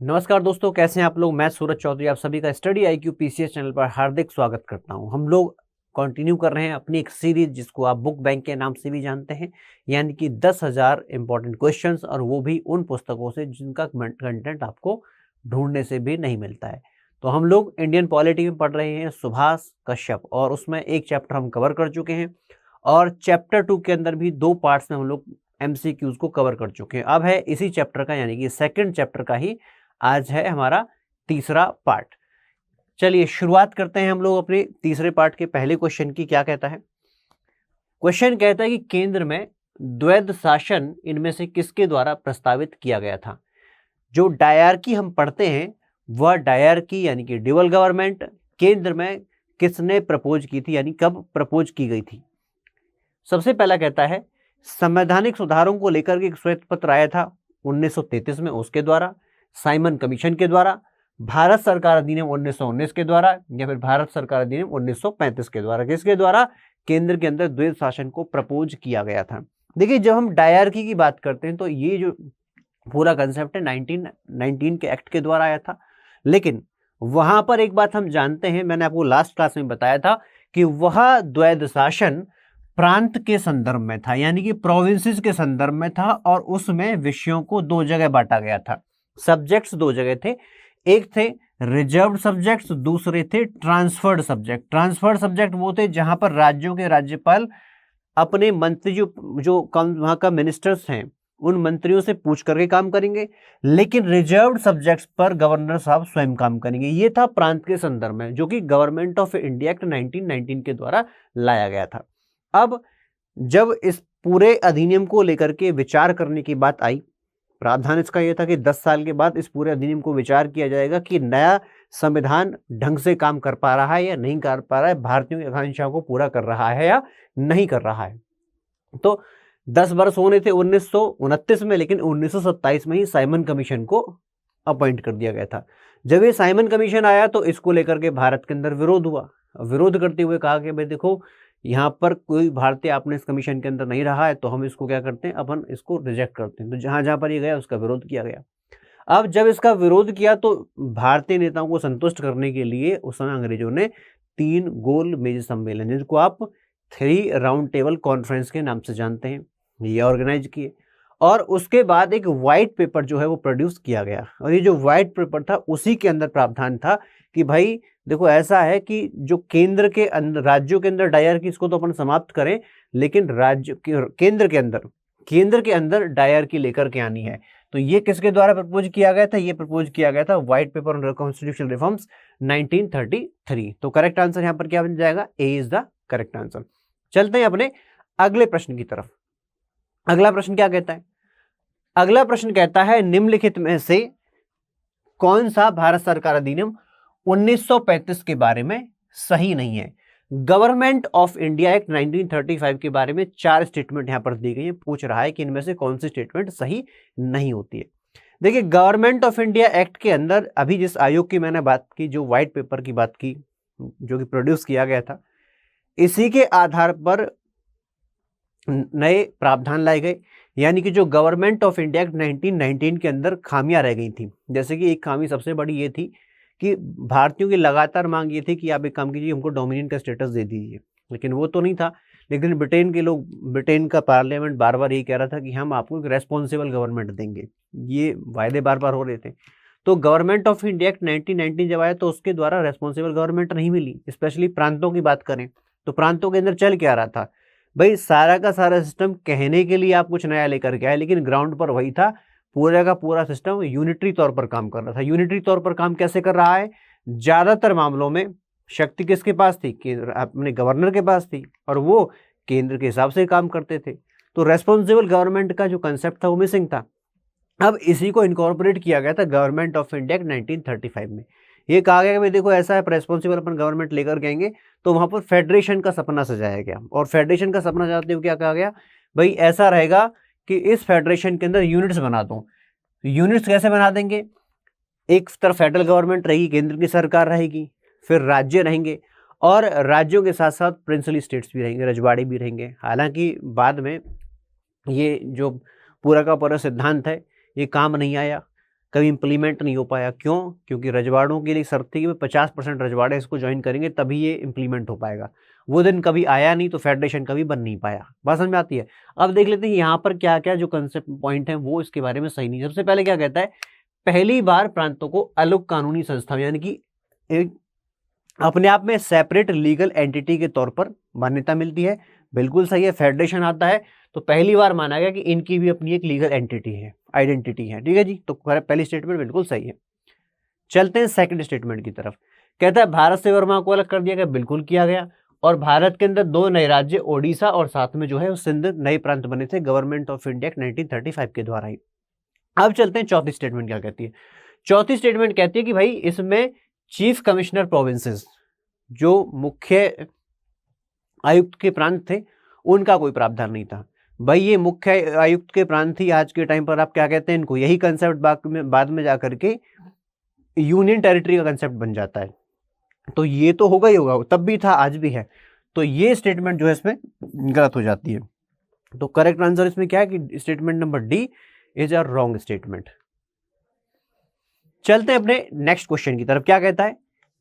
नमस्कार दोस्तों, कैसे हैं आप लोग। मैं सूरज चौधरी आप सभी का स्टडी IQ PCS चैनल पर हार्दिक स्वागत करता हूं। हम लोग कंटिन्यू कर रहे हैं अपनी एक सीरीज जिसको आप बुक बैंक के नाम से भी जानते हैं, यानी कि 10,000 इंपॉर्टेंट क्वेश्चंस, और वो भी उन पुस्तकों से जिनका कंटेंट आपको ढूंढने से भी नहीं मिलता है। तो हम लोग इंडियन पॉलिटी में पढ़ रहे हैं सुभाष कश्यप, और उसमें एक चैप्टर हम कवर कर चुके हैं, और चैप्टर 2 के अंदर भी 2 पार्ट्स में हम लोग MCQs को कवर कर चुके हैं। अब है इसी चैप्टर का, यानी कि सेकेंड चैप्टर का ही आज है हमारा तीसरा पार्ट। चलिए शुरुआत करते हैं हम लोग अपने तीसरे पार्ट के पहले क्वेश्चन की। क्या कहता है क्वेश्चन? कहता है कि केंद्र में द्वैध शासन इनमें से किसके द्वारा प्रस्तावित किया गया था। जो डायरकी हम पढ़ते हैं वह डायरकी यानी कि ड्यूअल गवर्नमेंट केंद्र में किसने प्रपोज की थी, यानी कब प्रपोज की गई थी। सबसे पहला कहता है संवैधानिक सुधारों को लेकर के एक श्वेत पत्र आया था 1933 में, उसके द्वारा, साइमन कमीशन के द्वारा, भारत सरकार अधिनियम 1919 के द्वारा, या फिर भारत सरकार अधिनियम 1935 के द्वारा। किसके द्वारा? केंद्र के अंदर द्वैध शासन को प्रपोज किया गया था। देखिए, जब हम डायरकी की बात करते हैं तो ये जो पूरा कंसेप्ट है 1919 के एक्ट के द्वारा आया था। लेकिन वहां पर एक बात हम जानते हैं, मैंने आपको लास्ट क्लास में बताया था कि वह द्वैध शासन प्रांत के संदर्भ में था, यानी कि प्रोविंसेस के संदर्भ में था, और उसमें विषयों को 2 जगह बांटा गया था। सब्जेक्ट्स 2 जगह थे, एक थे रिजर्व्ड सब्जेक्ट्स, दूसरे थे ट्रांसफर्ड सब्जेक्ट। ट्रांसफर्ड सब्जेक्ट वो थे जहां पर राज्यों के राज्यपाल अपने मंत्री जो वहां का मिनिस्टर्स हैं उन मंत्रियों से पूछ करके काम करेंगे, लेकिन रिजर्व्ड सब्जेक्ट्स पर गवर्नर साहब स्वयं काम करेंगे। ये था प्रांत के संदर्भ में, जो कि गवर्नमेंट ऑफ इंडिया एक्ट 1919 के द्वारा लाया गया था। अब जब इस पूरे अधिनियम को लेकर के विचार करने की बात आई, प्रावधान इसका यह था कि 10 साल के बाद इस पूरे अधिनियम को विचार किया जाएगा कि नया संविधान ढंग से काम कर पा रहा है या नहीं कर पा रहा है, भारतीयों की आकांक्षाओं को पूरा कर रहा है या नहीं कर रहा है। तो 10 वर्ष होने थे 1929 में, लेकिन 1927 में ही साइमन कमीशन को अपॉइंट कर दिया गया था। जब ये साइमन कमीशन आया तो इसको लेकर के भारत के अंदर विरोध हुआ। विरोध करते हुए कहा कि भाई देखो, यहाँ पर कोई भारतीय आपने इस कमीशन के अंदर नहीं रहा है, तो हम इसको क्या करते हैं, अपन इसको रिजेक्ट करते हैं। तो जहां जहां पर ये गया उसका विरोध किया गया। अब जब इसका विरोध किया तो भारतीय नेताओं को संतुष्ट करने के लिए उस समय अंग्रेजों ने 3 गोल मेज सम्मेलन, जिनको आप 3 राउंड टेबल कॉन्फ्रेंस के नाम से जानते हैं, ये ऑर्गेनाइज किए, और उसके बाद एक व्हाइट पेपर जो है वो प्रोड्यूस किया गया। और ये जो व्हाइट पेपर था उसी के अंदर प्रावधान था कि भाई देखो, ऐसा है कि जो केंद्र के अंदर, राज्यों के अंदर डायरकी इसको तो अपन समाप्त करें, लेकिन केंद्र के अंदर डायरकी लेकर के आनी है। तो ये किसके द्वारा प्रपोज किया गया था? ये प्रपोज किया गया था white paper on constitutional reforms 1933। तो करेक्ट आंसर यहाँ पर क्या बन जाएगा? ए इज द करेक्ट आंसर। चलते हैं अपने अगले प्रश्न की तरफ। अगला प्रश्न क्या कहता है? अगला प्रश्न कहता है निम्नलिखित में से कौन सा भारत सरकार अधिनियम 1935 के बारे में सही नहीं है। गवर्नमेंट ऑफ इंडिया एक्ट 1935 के बारे में 4 स्टेटमेंट यहां पर दी गई है। पूछ रहा है कि इनमें से कौन सी स्टेटमेंट सही नहीं होती है। देखिए, गवर्नमेंट ऑफ इंडिया एक्ट के अंदर अभी जिस आयोग की मैंने बात की, जो व्हाइट पेपर की बात की, जो कि प्रोड्यूस किया गया था, इसी के आधार पर नए प्रावधान लाए गए। यानी कि जो गवर्नमेंट ऑफ इंडिया एक्ट 1919 के अंदर खामियां रह गई थी, जैसे कि एक खामी सबसे बड़ी ये थी कि भारतीयों की लगातार मांग ये थी कि आप एक काम कीजिए, हमको डोमिनियन का स्टेटस दे दीजिए, लेकिन वो तो नहीं था। लेकिन ब्रिटेन का पार्लियामेंट बार बार ये कह रहा था कि हम आपको एक रेस्पॉन्सिबल गवर्नमेंट देंगे। ये वायदे बार बार हो रहे थे। तो गवर्नमेंट ऑफ इंडिया एक्ट 1919 जब आया तो उसके द्वारा रेस्पॉन्सिबल गवर्नमेंट नहीं मिली। स्पेशली प्रांतों की बात करें तो प्रांतों के अंदर चल क्या रहा था, भाई सारा का सारा सिस्टम कहने के लिए आप कुछ नया लेकर के आए, लेकिन ग्राउंड पर वही था। पूरा का पूरा सिस्टम यूनिटरी तौर पर काम कर रहा था। यूनिटरी तौर पर काम कैसे कर रहा है? ज्यादातर मामलों में शक्ति किसके पास थी? अपने गवर्नर के पास थी, और वो केंद्र के हिसाब से काम करते थे। तो रेस्पॉन्सिबल गवर्नमेंट का जो कंसेप्ट था वो मिसिंग था। अब इसी को इनकॉर्पोरेट किया गया था गवर्नमेंट ऑफ इंडिया 1935 में। ये कहा गया कि भाई देखो, ऐसा है, रेस्पॉन्सिबल अपन गवर्नमेंट लेकर के आएंगे। तो वहां पर फेडरेशन का सपना सजाया गया, और फेडरेशन का सपना सजाते हुए क्या कहा गया, भाई ऐसा रहेगा कि इस फेडरेशन के अंदर यूनिट्स बना दो। यूनिट्स कैसे बना देंगे? एक तरफ फेडरल गवर्नमेंट रहेगी, केंद्र की सरकार रहेगी, फिर राज्य रहेंगे, और राज्यों के साथ साथ प्रिंसली स्टेट्स भी रहेंगे, रजवाड़े भी रहेंगे। हालांकि बाद में ये जो पूरा का पूरा सिद्धांत है ये काम नहीं आया। कभी इम्प्लीमेंट नहीं हो पाया। क्यों? क्योंकि रजवाड़ों के लिए शर्त थी कि 50% रजवाड़े इसको ज्वाइन करेंगे तभी ये इम्प्लीमेंट हो पाएगा। वो दिन कभी आया नहीं, तो फेडरेशन कभी बन नहीं पाया। बात समझ में आती है? अब देख लेते हैं यहाँ पर क्या क्या जो कंसेप्ट पॉइंट है वो इसके बारे में सही नहीं। सबसे पहले क्या कहता है, पहली बार प्रांतों को अलग कानूनी संस्था यानी कि एक अपने आप में सेपरेट लीगल एंटिटी के तौर पर मान्यता मिलती है। बिल्कुल सही है। फेडरेशन आता है तो पहली बार माना गया कि इनकी भी अपनी एक लीगल एंटिटी है, आइडेंटिटी है। ठीक है जी, तो पहली स्टेटमेंट बिल्कुल सही है। चलते हैं सेकंड स्टेटमेंट की तरफ। कहता है भारत से वर्मा को अलग कर दिया गया। बिल्कुल किया गया। और भारत के अंदर 2 नए राज्य ओडिशा और साथ में जो है सिंध नए प्रांत बने थे गवर्नमेंट ऑफ इंडिया 1935 के द्वारा ही। अब चलते हैं चौथी स्टेटमेंट क्या कहती है। चौथी स्टेटमेंट कहती है कि भाई इसमें चीफ कमिश्नर प्रोविंसेस, जो मुख्य आयुक्त के प्रांत थे, उनका कोई प्रावधान नहीं था। भाई ये मुख्य आयुक्त के प्रांत थी, आज के टाइम पर आप क्या कहते हैं इनको, यही कंसेप्ट बाद में जाकर के यूनियन टेरिटरी का कंसेप्ट बन जाता है। तो ये तो होगा ही होगा, तब भी था आज भी है। तो ये स्टेटमेंट जो है इसमें गलत हो जाती है। तो करेक्ट आंसर इसमें क्या है कि statement number D is a wrong statement. चलते हैं अपने नेक्स्ट क्वेश्चन की तरफ। क्या कहता है,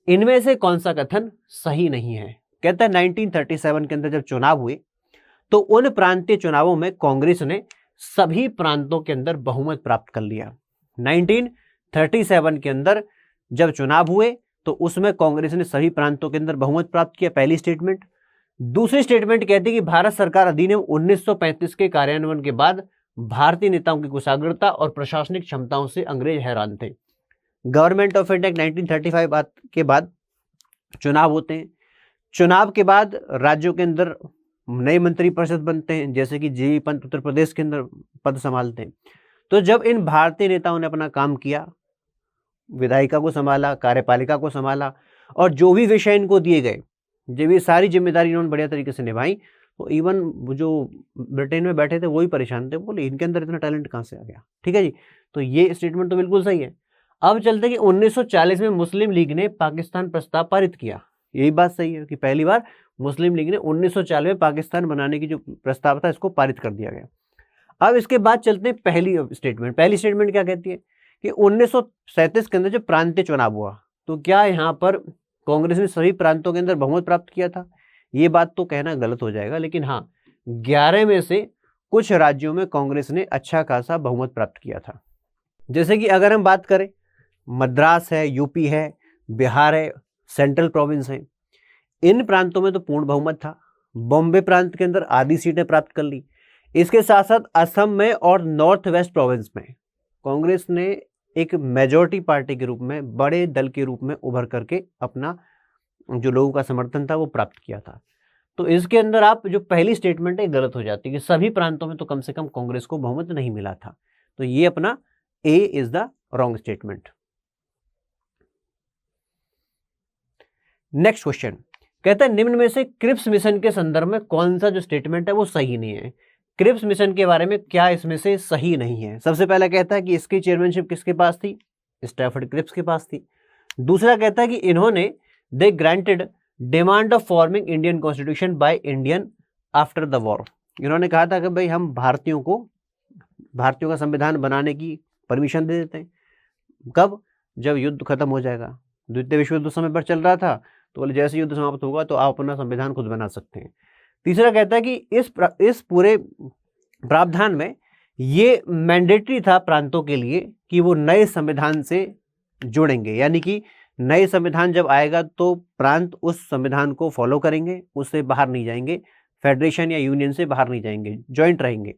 इनमें से कौन सा कथन सही नहीं है। कहता है 1937 के अंदर जब चुनाव हुए तो उन प्रांतीय चुनावों में कांग्रेस ने सभी प्रांतों के अंदर बहुमत प्राप्त कर लिया। 1937 के अंदर जब चुनाव हुए तो उसमें कांग्रेस ने सभी प्रांतों के अंदर बहुमत प्राप्त किया, पहली स्टेटमेंट। दूसरी स्टेटमेंट कहती है कि भारत सरकार अधिनियम 1935 के कार्यान्वयन के बाद भारतीय नेताओं की कुशाग्रता और प्रशासनिक क्षमताओं से अंग्रेज हैरान थे। गवर्नमेंट ऑफ इंडिया 1935 के बाद चुनाव होते हैं। चुनाव के बाद राज्यों के अंदर नए मंत्री परिषद बनते हैं, जैसे कि जी पंत उत्तर प्रदेश के अंदर पद संभालते हैं। तो जब इन भारतीय नेताओं ने अपना काम किया, विधायिका को संभाला, कार्यपालिका को संभाला, और जो भी विषय इनको दिए गए, जब ये सारी जिम्मेदारी इन्होंने बढ़िया तरीके से निभाई, तो इवन जो ब्रिटेन में बैठे थे वही परेशान थे, बोले इनके अंदर इतना टैलेंट कहाँ से आ गया। ठीक है जी, तो ये स्टेटमेंट तो बिल्कुल सही है। अब चलते कि 1940 में मुस्लिम लीग ने पाकिस्तान प्रस्ताव पारित किया। यही बात सही है कि पहली बार मुस्लिम लीग ने 1940 में पाकिस्तान बनाने की जो प्रस्ताव था इसको पारित कर दिया गया। अब इसके बाद चलते हैं पहली स्टेटमेंट। पहली स्टेटमेंट क्या कहती है कि 1937 के अंदर जब प्रांतीय चुनाव हुआ तो क्या यहाँ पर कांग्रेस ने सभी प्रांतों के अंदर बहुमत प्राप्त किया था। ये बात तो कहना गलत हो जाएगा, लेकिन हाँ 11 में से कुछ राज्यों में कांग्रेस ने अच्छा खासा बहुमत प्राप्त किया था। जैसे कि अगर हम बात करें, मद्रास है, यूपी है, बिहार है, सेंट्रल प्रोविंस है, इन प्रांतों में तो पूर्ण बहुमत था। बॉम्बे प्रांत के अंदर आधी सीटें प्राप्त कर ली। इसके साथ साथ असम में और नॉर्थ वेस्ट प्रोविंस में कांग्रेस ने एक मेजॉरिटी पार्टी के रूप में, बड़े दल के रूप में उभर करके अपना जो लोगों का समर्थन था वो प्राप्त किया था। तो इसके अंदर आप जो पहली स्टेटमेंट है गलत हो जाती है कि सभी प्रांतों में तो कम से कम कांग्रेस को बहुमत नहीं मिला था। तो ये अपना A is the wrong statement. Next question कहता है निम्न में से क्रिप्स मिशन के संदर्भ में कौन सा जो स्टेटमेंट है वो सही नहीं है। क्रिप्स मिशन के बारे में क्या इसमें से सही नहीं है। सबसे पहला कहता है कि इसकी चेयरमैनशिप किसके पास थी, स्टैफर्ड क्रिप्स के पास थी। दूसरा कहता है कि इन्होंने they granted demand of forming Indian constitution by Indian after the war. इन्होंने कहा था कि भाई हम भारतीयों का संविधान बनाने की परमिशन दे देते हैं। कब? जब युद्ध खत्म हो जाएगा। द्वितीय विश्व युद्ध समय पर चल रहा था, तो बोले जैसे युद्ध समाप्त होगा तो आप अपना संविधान खुद बना सकते हैं। तीसरा कहता है कि इस पूरे प्रावधान में ये मैंडेटरी था प्रांतों के लिए कि वो नए संविधान से जुड़ेंगे, यानी कि नए संविधान जब आएगा तो प्रांत उस संविधान को फॉलो करेंगे, उससे बाहर नहीं जाएंगे, फेडरेशन या यूनियन से बाहर नहीं जाएंगे, ज्वाइंट रहेंगे।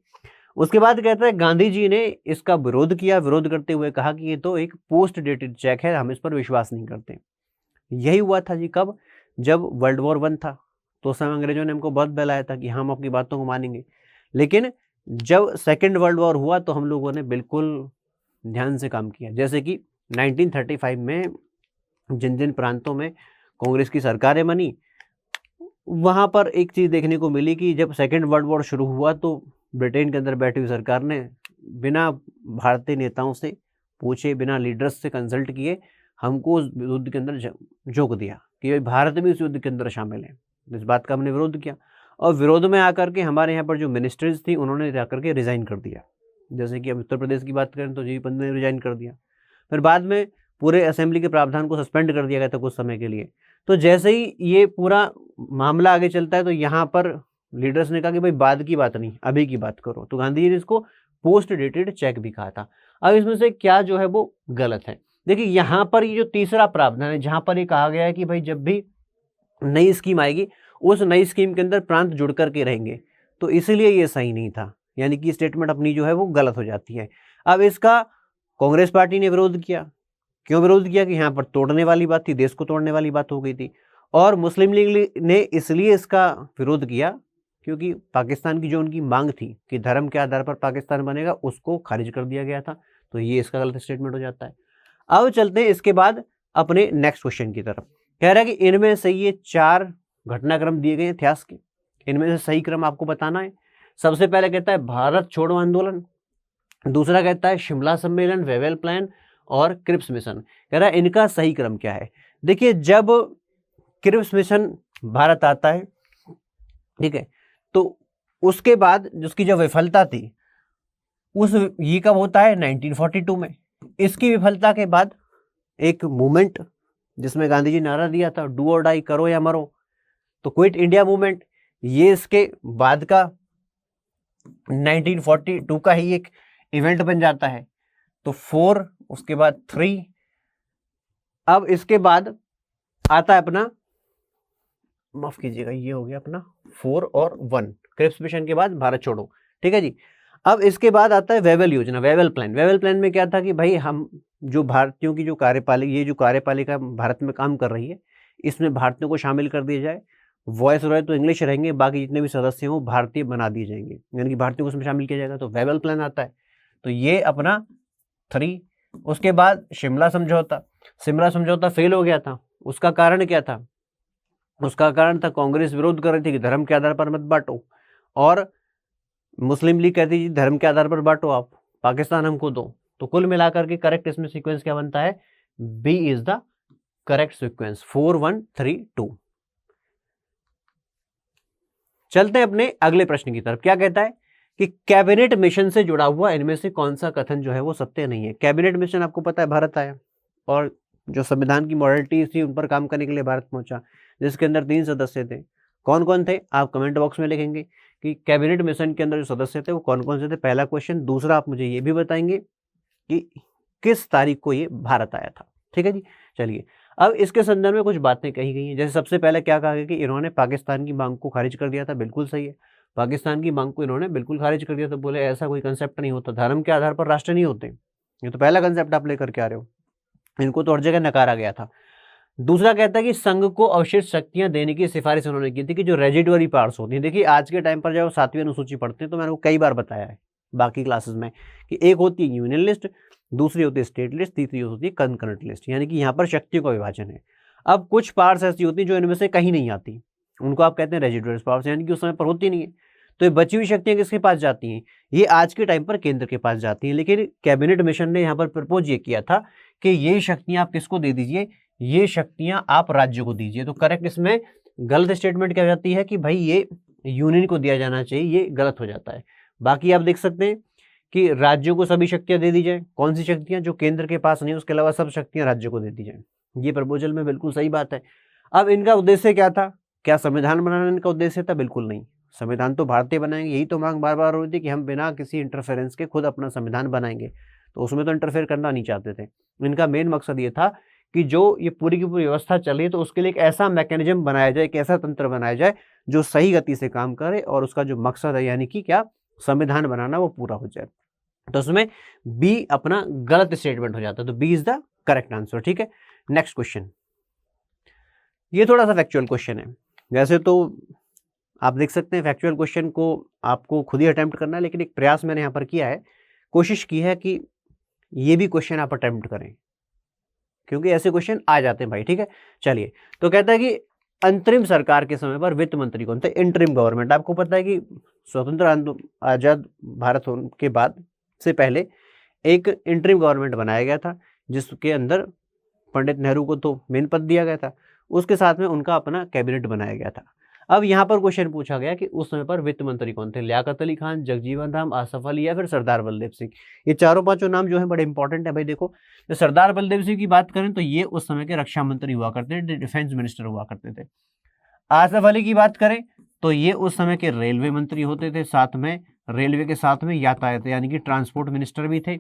उसके बाद कहता है गांधी जी ने इसका विरोध किया, विरोध करते हुए कहा कि ये तो एक पोस्ट डेटेड चेक है, हम इस पर विश्वास नहीं करते। यही हुआ था जी कब? जब वर्ल्ड वॉर 1 था, तो उस समय अंग्रेजों ने हमको बहुत बहलाया था कि हम आपकी बातों को मानेंगे। लेकिन जब सेकेंड वर्ल्ड वॉर हुआ तो हम लोगों ने बिल्कुल ध्यान से काम किया। जैसे कि 1935 में जिन जिन प्रांतों में कांग्रेस की सरकारें बनी, वहाँ पर एक चीज़ देखने को मिली कि जब सेकेंड वर्ल्ड वॉर शुरू हुआ तो ब्रिटेन के अंदर बैठी हुई सरकार ने बिना भारतीय नेताओं से पूछे, बिना लीडर्स से कंसल्ट किए हमको उस युद्ध के अंदर झोंक दिया कि भारत भी उस युद्ध के अंदर शामिल है। इस बात का हमने विरोध किया, और विरोध में आकर के हमारे यहाँ पर जो मिनिस्टर्स थी उन्होंने जाकर के रिज़ाइन कर दिया। जैसे कि अब उत्तर प्रदेश की बात करें तो जी पंत ने रिज़ाइन कर दिया। फिर बाद में पूरे असेंबली के प्रावधान को सस्पेंड कर दिया गया था कुछ समय के लिए। तो जैसे ही ये पूरा मामला आगे चलता है तो यहाँ पर लीडर्स ने कहा कि भाई बाद की बात नहीं, अभी की बात करो। तो गांधी जी ने इसको पोस्ट डेटेड चेक भी कहा था। अब इसमें से क्या जो है वो गलत है? देखिए यहाँ पर ये जो तीसरा प्रावधान है जहाँ पर ये कहा गया है कि भाई जब भी नई स्कीम आएगी उस नई स्कीम के अंदर प्रांत जुड़ करके रहेंगे, तो इसीलिए ये सही नहीं था, यानी कि स्टेटमेंट अपनी जो है वो गलत हो जाती है। अब इसका कांग्रेस पार्टी ने विरोध किया। क्यों विरोध किया? कि यहाँ पर तोड़ने वाली बात थी, देश को तोड़ने वाली बात हो गई थी। और मुस्लिम लीग ने इसलिए इसका विरोध किया क्योंकि पाकिस्तान की जो उनकी मांग थी कि धर्म के आधार पर पाकिस्तान बनेगा, उसको खारिज कर दिया गया था। तो ये इसका गलत स्टेटमेंट हो जाता है। अब चलते हैं इसके बाद अपने नेक्स्ट क्वेश्चन की तरफ। कह रहा है कि इनमें से ये 4 घटनाक्रम दिए गए इतिहास के, इनमें से सही क्रम आपको बताना है। सबसे पहले कहता है भारत छोड़ो आंदोलन, दूसरा कहता है शिमला सम्मेलन, वेवेल प्लान और क्रिप्स मिशन। कह रहा है इनका सही क्रम क्या है? देखिए जब क्रिप्स मिशन भारत आता है, ठीक है, तो उसके बाद जिसकी जो विफलता थी उस ये कब होता है? 1942 में। इसकी विफलता के बाद एक मूवमेंट जिसमें गांधी जी नारा दिया था डू और डाई, करो या मरो, तो क्विट इंडिया मूवमेंट, ये इसके बाद का 1942 का ही एक इवेंट बन जाता है। तो 4, उसके बाद 3, अब इसके बाद आता है अपना, माफ कीजिएगा, ये हो गया अपना 4 और 1, क्रिप्स मिशन के बाद भारत छोड़ो, ठीक है जी। अब इसके बाद आता है वेवेल योजना, वेवेल प्लान। वेवेल प्लान में क्या था कि भाई हम जो भारतीयों की जो कार्यपालिका भारत में काम कर रही है, इसमें भारतीयों को शामिल कर दिया जाए। वॉइस रॉय तो इंग्लिश रहेंगे, बाकी जितने भी सदस्य हैं वो भारतीय बना दिए जाएंगे, यानी कि भारतीयों को उसमें शामिल किया जाएगा। तो वेवेल प्लान आता है, तो ये अपना 3। उसके बाद शिमला समझौता फेल हो गया था। उसका कारण क्या था? उसका कारण था कांग्रेस विरोध कर रही थी कि धर्म के आधार पर मत बांटो, और मुस्लिम लीग कहती थी धर्म के आधार पर बांटो, आप पाकिस्तान हमको दो। तो कुल मिलाकर के करेक्ट इसमें सीक्वेंस क्या बनता है? B is the correct sequence, 4, 1, 3, 2। चलते हैं अपने अगले प्रश्न की तरफ। क्या कहता है कि कैबिनेट मिशन से जुड़ा हुआ इनमें से कौन सा कथन जो है वो सत्य नहीं है? कैबिनेट मिशन आपको पता है भारत आया और जो संविधान की मॉडलिटीज थी उन पर काम करने के लिए भारत पहुंचा, जिसके अंदर 3 सदस्य थे। कौन कौन थे? आप कमेंट बॉक्स में लिखेंगे कि कैबिनेट मिशन के अंदर जो सदस्य थे वो कौन कौन से थे, पहला क्वेश्चन। दूसरा, आप मुझे ये भी बताएंगे कि किस तारीख को ये भारत आया था, ठीक है जी। चलिए, अब इसके संदर्भ में कुछ बातें कही गई हैं। जैसे सबसे पहले क्या कहा गया कि इन्होंने पाकिस्तान की मांग को खारिज कर दिया था, बिल्कुल सही है। पाकिस्तान की मांग को इन्होंने बिल्कुल खारिज कर दिया था, बोले ऐसा कोई कंसेप्ट नहीं होता, धर्म के आधार पर राष्ट्र नहीं होते। ये तो पहला कंसेप्ट आप लेकर के आ रहे हो, इनको तो हर जगह नकारा गया था। दूसरा कहता है कि संघ को अवशिष्ट शक्तियां देने की सिफारिश उन्होंने की थी कि जो रेजिडुअरी पार्ट्स होती हैं। देखिए आज के टाइम पर जब 7वीं अनुसूची पढ़ते हैं तो मैंने वो कई बार बताया है बाकी क्लासेस में कि एक होती है यूनियन लिस्ट, दूसरी होती है स्टेट लिस्ट, तीसरी होती है कंकरेंट लिस्ट, यानी कि यहाँ पर शक्तियों का विभाजन है। अब कुछ पार्ट्स ऐसी होती हैं जो इनमें से कहीं नहीं आती, उनको आप कहते हैं रेजिडुअरी पावर्स, यानी कि उस समय पर होती नहीं है। तो ये बची हुई शक्तियां किसके पास जाती हैं? ये आज के टाइम पर केंद्र के पास जाती हैं। लेकिन कैबिनेट मिशन ने यहाँ पर प्रपोज ये किया था कि ये शक्तियां आप किसको दे दीजिए, ये शक्तियां आप राज्य को दीजिए। तो करेक्ट इसमें गलत स्टेटमेंट क्या हो जाती है कि भाई ये यूनियन को दिया जाना चाहिए, ये गलत हो जाता है। बाकी आप देख सकते हैं कि राज्यों को सभी शक्तियां दे दी जाए। कौन सी शक्तियां? जो केंद्र के पास नहीं, उसके अलावा सब शक्तियां राज्य को दे दी जाए। ये प्रपोजल में बिल्कुल सही बात है। अब इनका उद्देश्य क्या था? क्या संविधान बनाना इनका उद्देश्य था? बिल्कुल नहीं। संविधान तो भारतीय बनाएंगे, यही तो मांग बार बार हो रही थी कि हम बिना किसी इंटरफेरेंस के खुद अपना संविधान बनाएंगे। तो उसमें तो इंटरफेयर करना नहीं चाहते थे। इनका मेन मकसद ये था कि जो ये पूरी की पूरी व्यवस्था चल रही है तो उसके लिए एक ऐसा मैकेनिज्म बनाया जाए, एक ऐसा तंत्र बनाया जाए जो सही गति से काम करे और उसका जो मकसद है यानी कि क्या संविधान बनाना वो पूरा हो जाए। तो उसमें बी अपना गलत स्टेटमेंट हो जाता है। तो B is the correct answer, ठीक है। नेक्स्ट क्वेश्चन, ये थोड़ा सा फैक्चुअल क्वेश्चन है। वैसे तो आप देख सकते हैं फैक्चुअल क्वेश्चन को आपको खुद ही अटेम्प्ट करना है, लेकिन एक प्रयास मैंने यहाँ पर किया है, कोशिश की है कि ये भी क्वेश्चन आप अटेम्प्ट करें, क्योंकि ऐसे क्वेश्चन आ जाते हैं भाई, ठीक है। चलिए, तो कहता है कि अंतरिम सरकार के समय पर वित्त मंत्री कौन थे? Interim government. आपको पता है कि स्वतंत्र आजाद भारत होने के बाद से पहले एक इंटरिम गवर्नमेंट बनाया गया था, जिसके अंदर पंडित नेहरू को तो मेन पद दिया गया था, उसके साथ में उनका अपना कैबिनेट बनाया गया था। अब यहाँ पर क्वेश्चन पूछा गया कि उस समय पर वित्त मंत्री कौन थे, लियाकत अली खान, जगजीवन राम, आसफ अली या फिर सरदार बलदेव सिंह। ये चारों पांचों नाम जो है बड़े इंपॉर्टेंट है भाई। देखो तो सरदार बलदेव सिंह की बात करें तो ये उस समय के रक्षा मंत्री हुआ करते थे, डिफेंस मिनिस्टर हुआ करते थे। आसफ अली की बात करें तो ये उस समय के रेलवे मंत्री होते थे, साथ में रेलवे के साथ में यातायात यानी कि ट्रांसपोर्ट मिनिस्टर भी थे।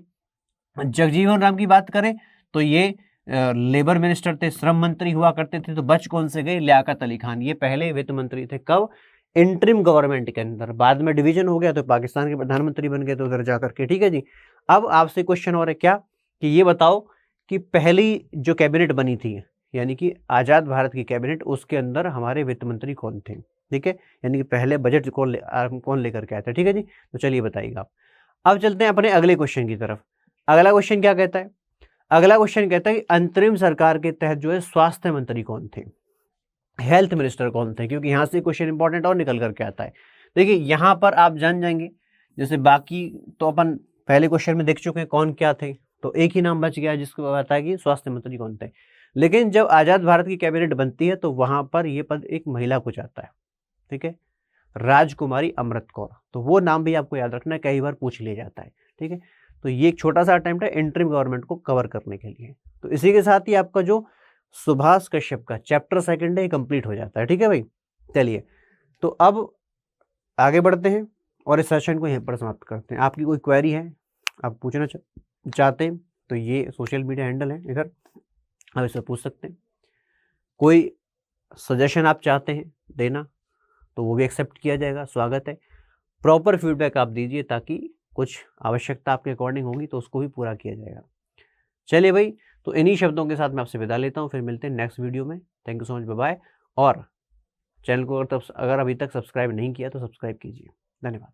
जगजीवन राम की बात करें तो ये लेबर मिनिस्टर थे, श्रम मंत्री हुआ करते थे। तो बच कौन से गए, लियाकत अली खान। ये पहले वित्त मंत्री थे, कब, इंटरिम गवर्नमेंट के अंदर। बाद में डिवीजन हो गया तो पाकिस्तान के प्रधानमंत्री बन गए तो उधर जाकर के। ठीक है जी। अब आपसे क्वेश्चन और है क्या कि ये बताओ कि पहली जो कैबिनेट बनी थी यानी कि आजाद भारत की कैबिनेट, उसके अंदर हमारे वित्त मंत्री कौन थे। ठीक है, यानी कि पहले बजट कौन लेकर के आया था। ठीक है जी, तो चलिए बताइएगा आप। अब चलते हैं अपने अगले क्वेश्चन की तरफ। अगला क्वेश्चन क्या कहता है, अगला क्वेश्चन कहता है कि अंतरिम सरकार के तहत जो है स्वास्थ्य मंत्री कौन थे, हेल्थ मिनिस्टर कौन थे, क्योंकि यहां से क्वेश्चन इंपॉर्टेंट और निकल करके आता है। देखिए यहां पर आप जान जाएंगे, जैसे बाकी तो अपन पहले क्वेश्चन में देख चुके हैं कौन क्या थे, तो एक ही नाम बच गया जिसको बताया कि स्वास्थ्य मंत्री कौन थे। लेकिन जब आजाद भारत की कैबिनेट बनती है तो वहां पर यह पद एक महिला को जाता है। ठीक है, राजकुमारी अमृत कौर। तो वो नाम भी आपको याद रखना है, कई बार पूछ लिया जाता है। ठीक है, तो ये एक छोटा सा अटेम्प्ट है इंटरिम गवर्नमेंट को कवर करने के लिए। तो इसी के साथ ही आपका जो सुभाष कश्यप का चैप्टर सेकंड है कंप्लीट हो जाता है। ठीक है भाई, चलिए तो अब आगे बढ़ते हैं और इस सेशन को यहीं पर समाप्त करते हैं। आपकी कोई क्वेरी है, आप पूछना चाहते हैं तो ये सोशल मीडिया हैंडल है इधर, आप इससे पूछ सकते हैं। कोई सजेशन आप चाहते हैं देना तो वो भी एक्सेप्ट किया जाएगा, स्वागत है। प्रॉपर फीडबैक आप दीजिए ताकि कुछ आवश्यकता आपके अकॉर्डिंग होगी तो उसको भी पूरा किया जाएगा। चलिए भाई, तो इन्हीं शब्दों के साथ मैं आपसे विदा लेता हूँ, फिर मिलते हैं नेक्स्ट वीडियो में। Thank you so much, bye bye. और चैनल को अगर अभी तक सब्सक्राइब नहीं किया तो सब्सक्राइब कीजिए। धन्यवाद।